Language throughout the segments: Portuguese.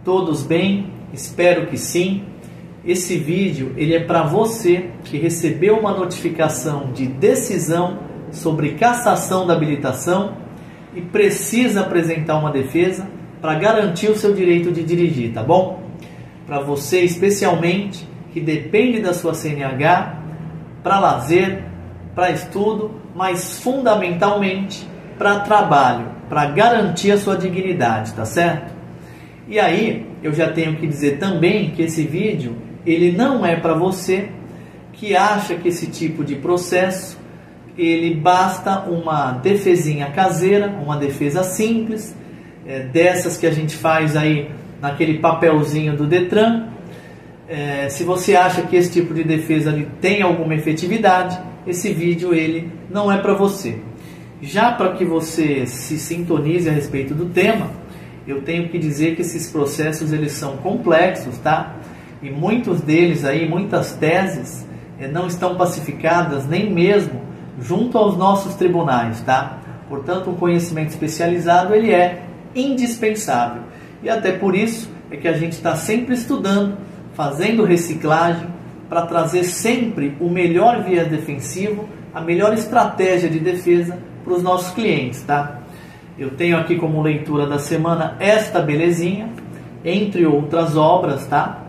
Todos bem? Espero que sim. Esse vídeo ele é para você que recebeu uma notificação de decisão sobre cassação da habilitação e precisa apresentar uma defesa para garantir o seu direito de dirigir, tá bom? Para você especialmente que depende da sua CNH para lazer, para estudo, mas fundamentalmente para trabalho, para garantir a sua dignidade, tá certo? E aí, eu já tenho que dizer também que esse vídeo, ele não é para você que acha que esse tipo de processo, ele basta uma defesinha caseira, uma defesa simples, dessas que a gente faz aí naquele papelzinho do Detran. Se você acha que esse tipo de defesa ali tem alguma efetividade, esse vídeo ele não é para você. Já para que você se sintonize a respeito do tema, eu tenho que dizer que esses processos eles são complexos, tá? E muitos deles aí, muitas teses, não estão pacificadas nem mesmo junto aos nossos tribunais, tá? Portanto, um conhecimento especializado ele é indispensável. E até por isso é que a gente está sempre estudando, fazendo reciclagem, para trazer sempre o melhor viés defensivo, a melhor estratégia de defesa para os nossos clientes, tá? Eu tenho aqui como leitura da semana esta belezinha, entre outras obras, tá?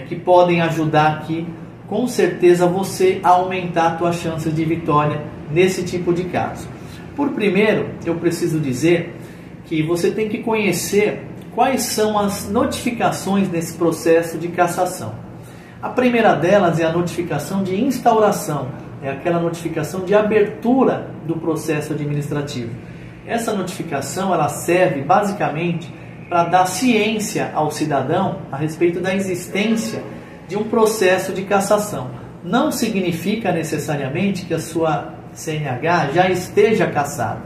Que podem ajudar aqui, com certeza, você a aumentar a tua chance de vitória nesse tipo de caso. Por primeiro, eu preciso dizer que você tem que conhecer quais são as notificações nesse processo de cassação. A primeira delas é a notificação de instauração, é aquela notificação de abertura do processo administrativo. Essa notificação ela serve basicamente para dar ciência ao cidadão a respeito da existência de um processo de cassação. Não significa necessariamente que a sua CNH já esteja cassada.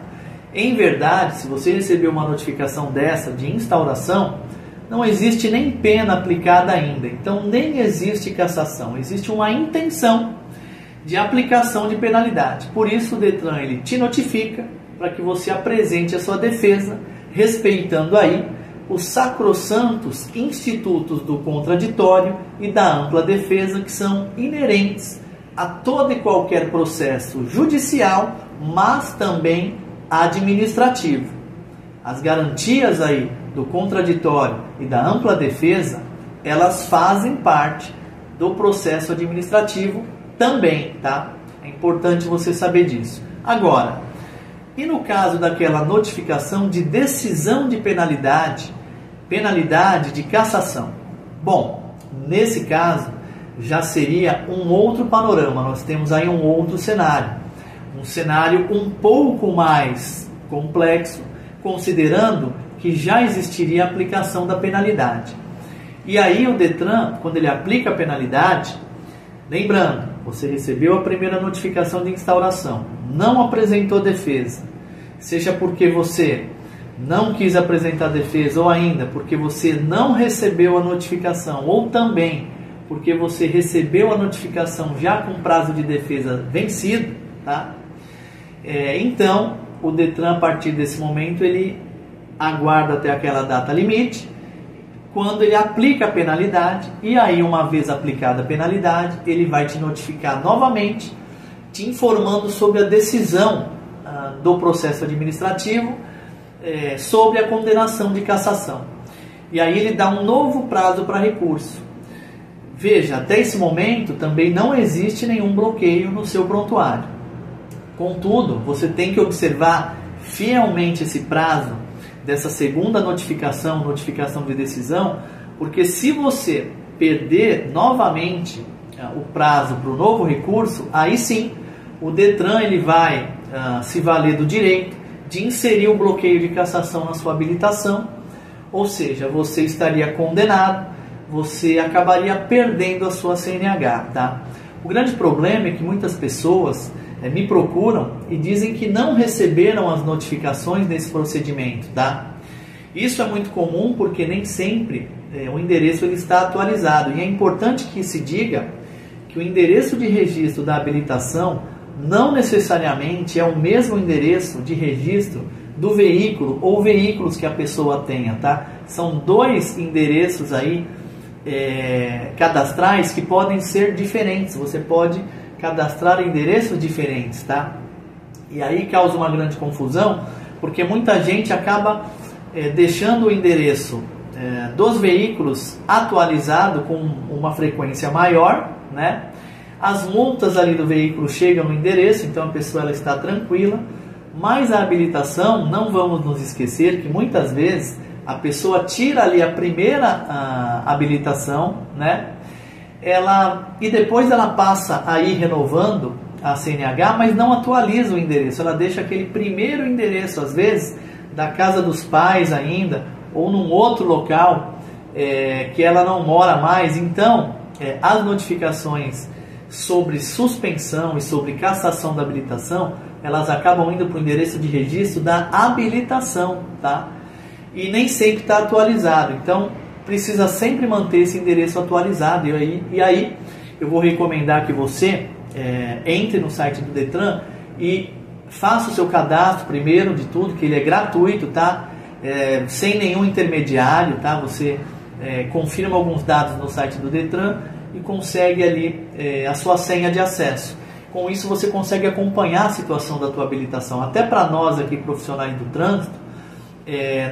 Em verdade, se você recebeu uma notificação dessa de instauração, não existe nem pena aplicada ainda. Então nem existe cassação, existe uma intenção de aplicação de penalidade. Por isso o Detran ele te notifica para que você apresente a sua defesa, respeitando aí os sacrossantos institutos do contraditório e da ampla defesa que são inerentes a todo e qualquer processo judicial, mas também administrativo. As garantias aí do contraditório e da ampla defesa, elas fazem parte do processo administrativo também, tá? É importante você saber disso. Agora, e no caso daquela notificação de decisão de penalidade, penalidade de cassação? Bom, nesse caso já seria um outro panorama, nós temos aí um outro cenário. Um cenário um pouco mais complexo, considerando que já existiria a aplicação da penalidade. E aí o Detran, quando ele aplica a penalidade, lembrando, você recebeu a primeira notificação de instauração, não apresentou defesa, seja porque você não quis apresentar defesa, ou ainda porque você não recebeu a notificação, ou também porque você recebeu a notificação já com prazo de defesa vencido, tá? Então, o Detran, a partir desse momento, ele aguarda até aquela data limite, quando ele aplica a penalidade, e aí, uma vez aplicada a penalidade, ele vai te notificar novamente, te informando sobre a decisão do processo administrativo, sobre a condenação de cassação. E aí ele dá um novo prazo para recurso. Veja, até esse momento também não existe nenhum bloqueio no seu prontuário. Contudo, você tem que observar fielmente esse prazo dessa segunda notificação, notificação de decisão, porque se você perder novamente o prazo para o novo recurso, aí sim o Detran ele vai se valer do direito de inserir o bloqueio de cassação na sua habilitação, ou seja, você estaria condenado, você acabaria perdendo a sua CNH, tá? O grande problema é que muitas pessoas me procuram e dizem que não receberam as notificações nesse procedimento, tá? Isso é muito comum porque nem sempre o endereço ele está atualizado, e é importante que se diga que o endereço de registro da habilitação não necessariamente é o mesmo endereço de registro do veículo ou veículos que a pessoa tenha, tá? são 2 endereços aí cadastrais que podem ser diferentes. Você pode cadastrar endereços diferentes, tá? E aí causa uma grande confusão, porque muita gente acaba deixando o endereço dos veículos atualizado com uma frequência maior, né? As multas ali do veículo chegam no endereço, então a pessoa ela está tranquila, mas a habilitação, não vamos nos esquecer que muitas vezes a pessoa tira ali a primeira habilitação, né? E depois ela passa a ir renovando a CNH, mas não atualiza o endereço, ela deixa aquele primeiro endereço, às vezes, da casa dos pais ainda, ou num outro local que ela não mora mais. Então, as notificações sobre suspensão e sobre cassação da habilitação, elas acabam indo para o endereço de registro da habilitação, tá? E nem sempre está atualizado, então precisa sempre manter esse endereço atualizado. E aí eu vou recomendar que você entre no site do Detran e faça o seu cadastro primeiro de tudo, que ele é gratuito, tá? Sem nenhum intermediário, tá? Você confirma alguns dados no site do Detran e consegue ali a sua senha de acesso. Com isso você consegue acompanhar a situação da tua habilitação. Até para nós aqui, profissionais do trânsito,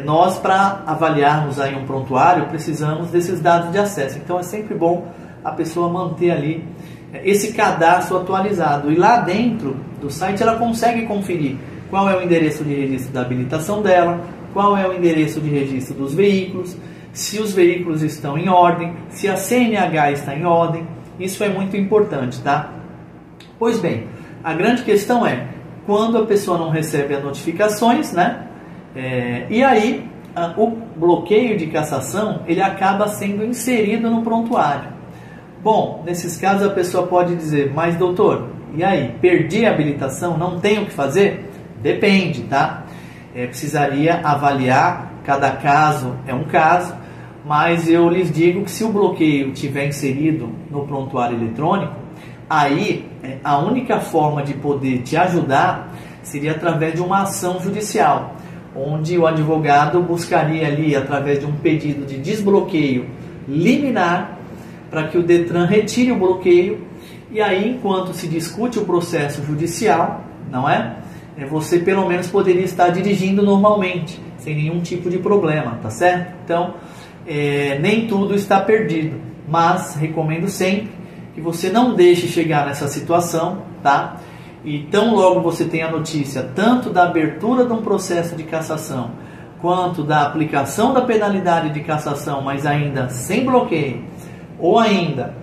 nós, para avaliarmos aí um prontuário, precisamos desses dados de acesso. Então é sempre bom a pessoa manter ali esse cadastro atualizado. E lá dentro do site ela consegue conferir qual é o endereço de registro da habilitação dela, qual é o endereço de registro dos veículos, se os veículos estão em ordem, se a CNH está em ordem. Isso é muito importante, tá? Pois bem, a grande questão é quando a pessoa não recebe as notificações, né? E aí o bloqueio de cassação ele acaba sendo inserido no prontuário. Bom, nesses casos a pessoa pode dizer, mas doutor, e aí, perdi a habilitação, não tenho o que fazer? Depende, tá? Precisaria avaliar, cada caso é um caso, mas eu lhes digo que se o bloqueio tiver inserido no prontuário eletrônico, aí a única forma de poder te ajudar seria através de uma ação judicial, onde o advogado buscaria ali, através de um pedido de desbloqueio liminar, para que o Detran retire o bloqueio. E aí, enquanto se discute o processo judicial, não é? Você pelo menos poderia estar dirigindo normalmente, sem nenhum tipo de problema, tá certo? Então, nem tudo está perdido, mas recomendo sempre que você não deixe chegar nessa situação, tá? E tão logo você tem a notícia tanto da abertura de um processo de cassação, quanto da aplicação da penalidade de cassação, mas ainda sem bloqueio, ou ainda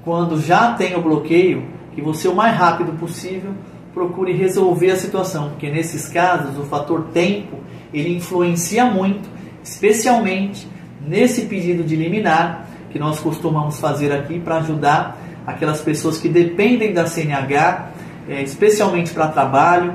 quando já tem o bloqueio, que você o mais rápido possível procure resolver a situação, porque nesses casos o fator tempo ele influencia muito, especialmente nesse pedido de liminar que nós costumamos fazer aqui para ajudar aquelas pessoas que dependem da CNH, especialmente para trabalho,